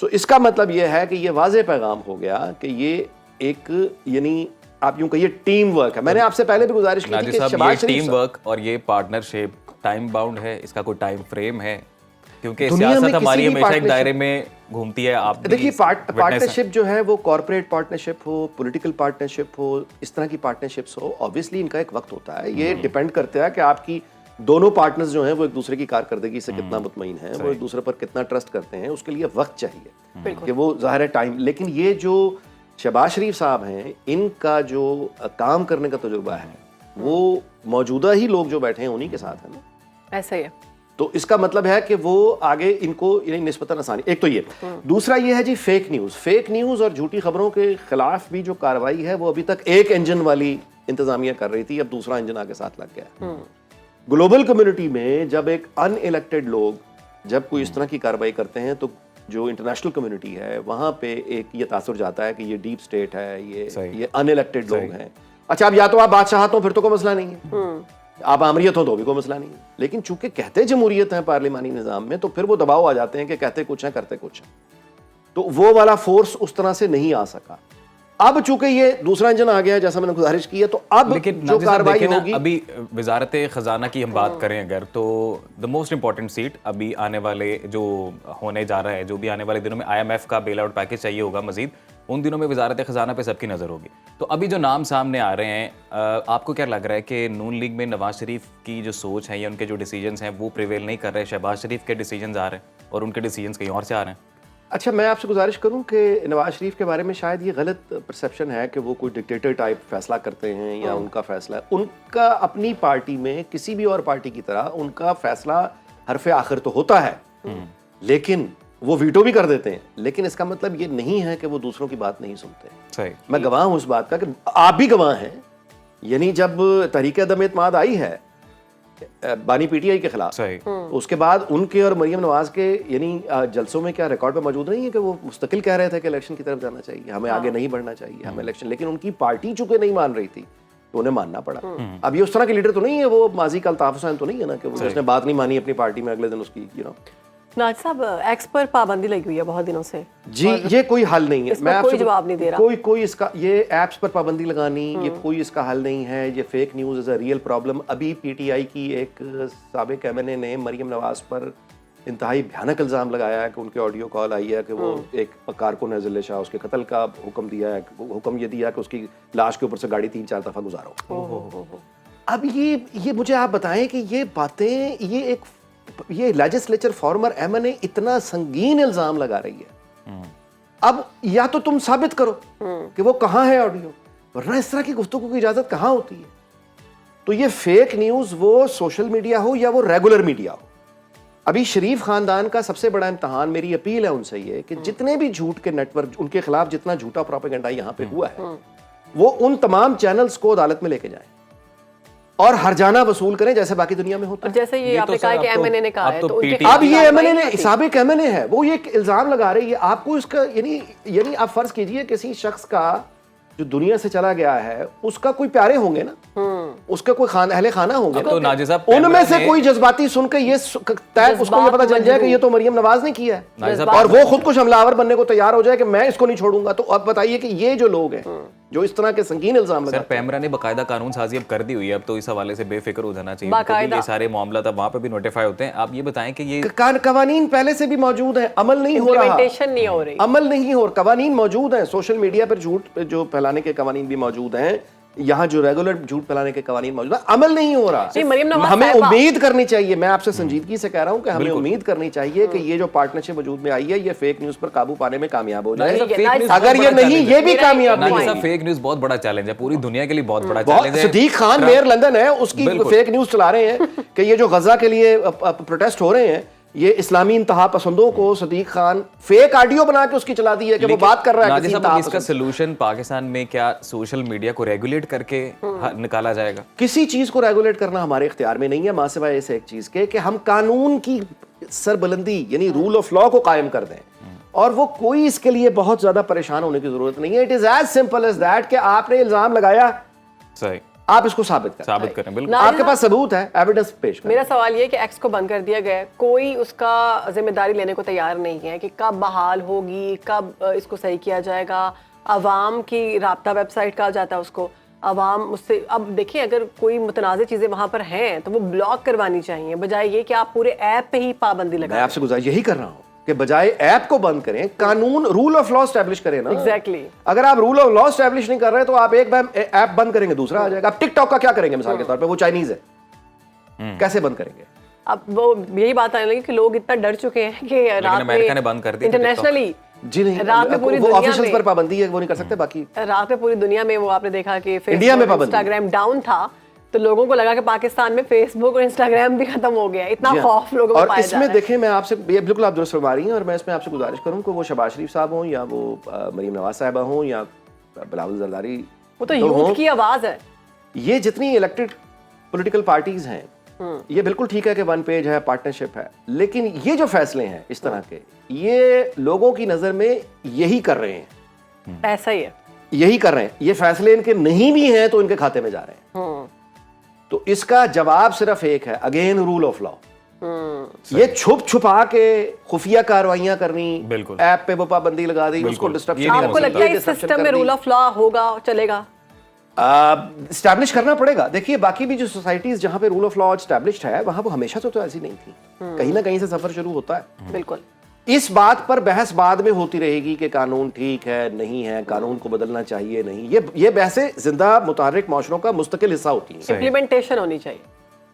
سو اس کا مطلب یہ ہے کہ یہ واضح پیغام ہو گیا کہ یہ ایک یعنی آپ یوں کہیے ٹیم ورک ہے. میں نے آپ سے پہلے بھی گزارش کی تھی کہ شہباز شریف ٹیم ورک اور یہ پارٹنرشپ ٹائم باؤنڈ ہے, اس کا کوئی ٹائم فریم ہے؟ کیونکہ سیاست ہماری ہمیشہ ایک دائرے میں گھومتی ہے. آپ دیکھیے پارٹنرشپ جو ہے وہ کارپوریٹ پارٹنرشپ ہو, پولیٹیکل پارٹنرشپ ہو, اس طرح کی پارٹنرشپس ہو, اوبویسلی ان کا ایک وقت ہوتا ہے. یہ ڈیپینڈ کرتا ہے کہ آپ کی دونوں پارٹنرز جو ہیں وہ ایک دوسرے کی کارکردگی سے کتنا مطمئن ہیں, وہ ایک دوسرے پر کتنا ٹرسٹ کرتے ہیں. اس کے لیے وقت چاہیے کہ وہ ظاہر ہے ٹائم. لیکن یہ جو شہباز شریف صاحب ہیں, ان کا جو کام کرنے کا تجربہ ہے وہ موجودہ ہی لوگ جو بیٹھے ہیں انہی کے ساتھ ہے نا. ایسا ہی ہے. تو اس کا مطلب ہے کہ وہ آگے ان کو یعنی نسبتاً آسانی. ایک تو یہ, دوسرا یہ ہے جی فیک نیوز. فیک نیوز اور جھوٹی خبروں کے خلاف بھی جو کارروائی ہے وہ ابھی تک ایک انجن والی انتظامیہ کر رہی تھی, اب دوسرا انجن آگے ساتھ لگ گیا. گلوبل کمیونٹی میں جب ایک ان الیکٹڈ لوگ جب کوئی اس طرح کی کارروائی کرتے ہیں تو جو انٹرنیشنل کمیونٹی ہے وہاں پہ ایک یہ تاثر جاتا ہے کہ یہ ڈیپ سٹیٹ ہے, یہ ان الیکٹڈ لوگ ہیں. اچھا اب یا تو آپ بادشاہت ہو پھر تو کوئی مسئلہ نہیں ہے, آپ آمریت ہو تو بھی کوئی مسئلہ نہیں ہے. لیکن چونکہ کہتے جمہوریت ہیں پارلیمانی نظام میں, تو پھر وہ دباؤ آ جاتے ہیں کہ کہتے کچھ ہیں کرتے کچھ ہیں. تو وہ والا فورس اس طرح سے نہیں آ سکا. اب چونکہ یہ دوسرا انجن آ گیا ہے جیسا میں نے گزارش کی ہے, تو اب جو کارروائی ہوگی. ابھی وزارت خزانہ کی ہم بات کریں اگر, تو دا موسٹ امپورٹنٹ سیٹ ابھی آنے والے جو ہونے جا رہا ہے, جو بھی آنے والے دنوں میں IMF کا بیل آؤٹ پیکج چاہیے ہوگا مزید, ان دنوں میں وزارت خزانہ پہ سب کی نظر ہوگی. تو ابھی جو نام سامنے آ رہے ہیں, آپ کو کیا لگ رہا ہے کہ نون لیگ میں نواز شریف کی جو سوچ ہے یا ان کے جو ڈیسیجنز ہیں وہ پریویل نہیں کر رہے, شہباز شریف کے ڈیسیجنز آ رہے ہیں اور ان کے ڈیسیجنز کہیں اور سے آ رہے ہیں؟ اچھا میں آپ سے گزارش کروں کہ نواز شریف کے بارے میں شاید یہ غلط پرسیپشن ہے کہ وہ کوئی ڈکٹیٹر ٹائپ فیصلہ کرتے ہیں یا ان کا فیصلہ, ان کا اپنی پارٹی میں کسی بھی اور پارٹی کی طرح ان کا فیصلہ حرف آخر تو ہوتا ہے, لیکن وہ ویٹو بھی کر دیتے ہیں. لیکن اس کا مطلب یہ نہیں ہے کہ وہ دوسروں کی بات نہیں سنتے. صحیح. میں گواہ ہوں اس بات کا کہ آپ بھی گواہ ہیں. یعنی جب تحریک عدم اعتماد آئی ہے بانی PTI کے خلاف, اس کے بعد ان کے اور مریم نواز کے یعنی جلسوں میں کیا ریکارڈ پہ موجود نہیں ہے کہ وہ مستقل کہہ رہے تھے کہ الیکشن کی طرف جانا چاہیے, ہمیں آگے نہیں بڑھنا چاہیے, ہمیں الیکشن. لیکن ان کی پارٹی چونکہ نہیں مان رہی تھی تو انہیں ماننا پڑا. اب یہ اس طرح کے لیڈر تو نہیں ہے, وہ ماضی کا الطاف حسین تو نہیں ہے نا کہ جس نے بات نہیں مانی اپنی پارٹی میں اگلے دن اس کی ناجی صاحب ایکس پر پابندی لگی ہوئی ہے بہت دنوں سے. جی یہ کوئی حل نہیں ہے. میں کوئی جواب نہیں دے رہا. کوئی اس کا یہ ایپس پر پابندی لگانی یہ کوئی اس کا حل نہیں ہے. یہ fake news is a real problem. ابھی PTI کی ایک سابق MNA نے مریم نواز پر انتہائی بھیانک الزام لگایا ہے کہ ان کے آڈیو کال آئی ہے کہ وہ ایک کارکن ہے ضلع شاہ, اس کے قتل کا حکم دیا ہے. حکم یہ دیا کہ اس کی لاش کے اوپر سے گاڑی 3-4 دفعہ گزارو. اب یہ مجھے آپ بتائیں کہ یہ باتیں یہ لیجسلیچر فارمر MNA اتنا سنگین الزام لگا رہی ہے. اب یا تو تم ثابت کرو کہ وہ کہاں ہے آڈیو, ورنہ اس طرح کی گفتگو کی اجازت کہاں ہوتی ہے. تو یہ فیک نیوز وہ سوشل میڈیا ہو یا وہ ریگولر میڈیا ہو, ابھی شریف خاندان کا سب سے بڑا امتحان, میری اپیل ہے ان سے یہ کہ جتنے بھی جھوٹ کے نیٹ ورک ان کے خلاف جتنا جھوٹا پروپیگنڈا یہاں پہ ہوا ہے وہ ان تمام چینلز کو عدالت میں لے کے جائیں اور ہرجانہ وصول کریں جیسے باقی دنیا میں ہوتا ہے. جیسے یہ آپ نے کہا کہ MNA نے کہا ہے, تو اب یہ MNA نے سابق MNA ہے, وہ یہ الزام لگا رہی ہے. آپ کو اس کا یعنی آپ فرض کیجئے کسی شخص کا جو دنیا سے چلا گیا ہے اس کا کوئی پیارے ہوں گے نا, اس کا کوئی اہل خانہ ہوں گے نا, ان میں سے کوئی جذباتی سن کے یہ اس کو یہ پتا چل جائے کہ یہ تو مریم نواز نے کیا ہے اور وہ خود کچھ حملہ آور بننے کو تیار ہو جائے کہ میں اس کو نہیں چھوڑوں گا. تو اب بتائیے کہ یہ جو لوگ ہیں جو اس طرح کے سنگین الزام لگاتے ہیں. سر پیمرا نے باقاعدہ قانون سازی اب کر دی ہوئی ہے, اب تو اس حوالے سے بے فکر ہو جانا چاہیے. یہ سارے معاملات اب وہاں پہ بھی نوٹیفائی ہوتے ہیں. آپ یہ بتائیں کہ یہ قوانین پہلے سے بھی موجود ہیں, عمل نہیں ہو رہا, عمل نہیں ہو رہا. قوانین موجود ہیں, سوشل میڈیا پر جھوٹ جو پھیلانے کے قوانین بھی موجود ہیں, یہاں جو ریگولر جھوٹ پھیلانے کے قوانین موجود ہیں, عمل نہیں ہو رہا. ہمیں امید کرنی چاہیے, میں آپ سے سنجیدگی سے کہہ رہا ہوں کہ ہمیں امید کرنی چاہیے کہ یہ جو پارٹنرشپ وجود میں آئی ہے یہ فیک نیوز پر قابو پانے میں کامیاب ہو جائے. اگر یہ نہیں یہ بھی کامیاب نہیں ہے. فیک نیوز بہت بڑا چیلنج ہے, پوری دنیا کے لیے بہت بڑا چیلنج ہے. صدیق خان میئر لندن ہے, اس کی فیک نیوز چلا رہے ہیں کہ یہ جو غزہ کے لیے پروٹیسٹ ہو رہے ہیں یہ اسلامی انتہا پسندوں کو صدیق خان فیک آڈیو بنا کے اس کی چلا دی ہے کہ وہ بات کر رہا ہے. اس کا سلوشن پاکستان میں کیا سوشل میڈیا کو ریگولیٹ کر کے نکالا جائے گا؟ کسی چیز کو ریگولیٹ کرنا ہمارے اختیار میں نہیں ہے, ماں سوائے اس ایک چیز کے کہ ہم قانون کی سربلندی یعنی رول آف لا کو قائم کر دیں. اور وہ کوئی اس کے لیے بہت زیادہ پریشان ہونے کی ضرورت نہیں ہے. It is as simple as that کہ آپ نے الزام لگایا, صحیح, آپ اس کو ثابت کریں بالکل. آپ کے پاس ثبوت ہے, ایویڈنس پیش کریں. میرا سوال یہ ہے کہ ایکس کو بند کر دیا گیا, کوئی اس کا ذمہ داری لینے کو تیار نہیں ہے کہ کب بحال ہوگی, کب اس کو صحیح کیا جائے گا. عوام کی رابطہ ویب سائٹ کہا جاتا ہے اس کو, عوام اس سے, اب دیکھیں اگر کوئی متنازع چیزیں وہاں پر ہیں تو وہ بلاک کروانی چاہیے, بجائے یہ کہ آپ پورے ایپ پہ ہی پابندی لگائیں. میں آپ سے گزارش یہی کر رہا ہوں کہ بجائے ایپ کو بند کریں, قانون رول آف لا اسٹیبلش کریں نا. ایگزیکٹلی. اگر آپ رول آف لا اسٹیبلش نہیں کر رہے تو آپ ایک ایپ بند کریں گے دوسرا آ جائے گا. آپ ٹک ٹاک کا کیا کریں گے مثال کے طور پہ, وہ چائنیز ہے, کیسے بند کریں گے؟ اب وہ یہی بات آنے لگی کہ لوگ اتنا ڈر چکے ہیں کہ رات امریکہ نے بند کر دی انٹرنیشنلی. جی نہیں, رات میں پوری وہ دنیا آفیشلز پر پابندی ہے, وہ نہیں کر سکتے. باقی رات میں پوری دنیا میں وہ آپ نے دیکھا کہ فیس انڈیا میں بک, پابندی, انسٹاگرام ڈاؤن تھا, تو لوگوں کو لگا کہ پاکستان میں فیس بک اور انسٹاگرام بھی ختم ہو گیا. اتنا خوف لوگوں کو اور پایا اس جا میں رہا ہے. دیکھیں, میں آپ سے یہ بالکل آپ درست فرما رہی ہیں, اور میں اس میں آپ سے گزارش کروں کہ وہ شہباز شریف صاحب ہوں یا وہ مریم نواز صاحبہ ہوں یا بلاول زرداری, وہ تو یوتھ کی آواز ہے. یہ جتنی الیکٹڈ پولیٹیکل پارٹیز ہیں, یہ بالکل ٹھیک ہے کہ ون پیج ہے, پارٹنرشپ ہے, لیکن یہ جو فیصلے ہیں اس طرح کے, یہ لوگوں کی نظر میں یہی کر رہے ہیں, ایسا ہی ہے, یہی کر رہے ہیں. یہ فیصلے ان کے نہیں بھی ہیں تو ان کے کھاتے میں جا رہے ہیں. تو اس کا جواب صرف ایک ہے, اگین رول آف لا. یہ چھپ چھپا کے خفیہ کارروائیاں کرنی, ایپ پہ وہ پابندی لگا دی, اس کو ڈسٹرپشن. آپ کو لگتا ہے اس سسٹم میں رول آف لا ہوگا, چلے گا؟ اسٹیبلش کرنا پڑے گا. دیکھیے باقی بھی جو سوسائٹیز جہاں پہ رول آف لا اسٹیبلشڈ ہے, وہاں وہ ہمیشہ تو ایسی نہیں تھی, کہیں نہ کہیں سے سفر شروع ہوتا ہے. بالکل. اس بات پر بحث بعد میں ہوتی رہے گی کہ قانون ٹھیک ہے نہیں ہے, قانون کو بدلنا چاہیے نہیں, یہ بحثیں زندہ متحرک معاشروں کا مستقل حصہ ہوتی ہیں. امپلیمنٹیشن ہونی چاہیے.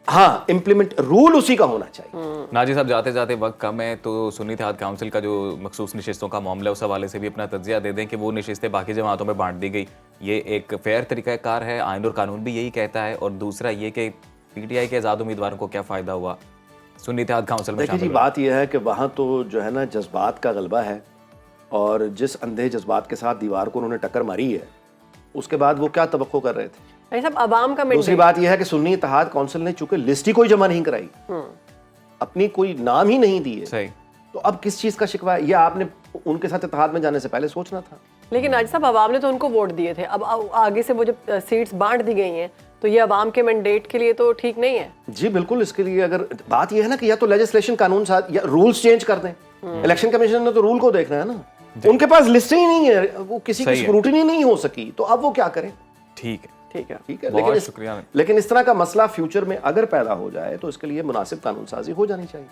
ہاں, امپلیمنٹ رول اسی کا ہونا چاہیے. ناجی صاحب جاتے جاتے وقت کم ہے, تو سنی اتحاد کونسل کا جو مخصوص نشستوں کا معاملہ ہے اس حوالے سے بھی اپنا تجزیہ دے دیں کہ وہ نشستیں باقی جماعتوں میں بانٹ دی گئی, یہ ایک فیئر طریقہ کار ہے؟ آئین اور قانون بھی یہی کہتا ہے. اور دوسرا یہ کہ پی ٹی آئی کے آزاد امیدواروں کو کیا فائدہ ہوا سنی اتحاد کونسل میں؟ دیکھیے جی, بات یہ ہے کہ وہاں تو جو ہے نا جذبات کا غلبہ ہے, اور جس اندھے جذبات کے ساتھ دیوار کو انہوں نے ٹکر ماری ہے, اس کے بعد وہ کیا توقع کر رہے تھے. عوام کا دوسری بات یہ ہے کہ سنی اتحاد کونسل نے چونکہ لسٹ ہی کوئی جمع نہیں کرائی, اپنی کوئی نام ہی نہیں دیے, تو اب کس چیز کا شکوہ ہے؟ یہ آپ نے ان کے ساتھ اتحاد میں جانے سے پہلے سوچنا تھا. لیکن ناجی صاحب عوام نے تو ان کو ووٹ دیے تھے, اب آگے سے وہ جب سیٹس بانٹ دی گئی ہیں تو یہ عوام کے مینڈیٹ کے لیے تو ٹھیک نہیں ہے. جی بالکل, اس کے لیے اگر بات یہ ہے نا کہ یا تو لیجسلیشن قانون ساتھ یا رولز چینج کر دیں. الیکشن کمیشن نے تو رول کو دیکھنا ہے نا, ان کے پاس لسٹ ہی نہیں ہے, وہ کسی کی اسکروٹنی نہیں ہو سکی, تو اب وہ کیا کریں. ٹھیک ہے, ٹھیک ہے, لیکن اس طرح کا مسئلہ فیوچر میں اگر پیدا ہو جائے تو اس کے لیے مناسب قانون سازی ہو جانی چاہیے.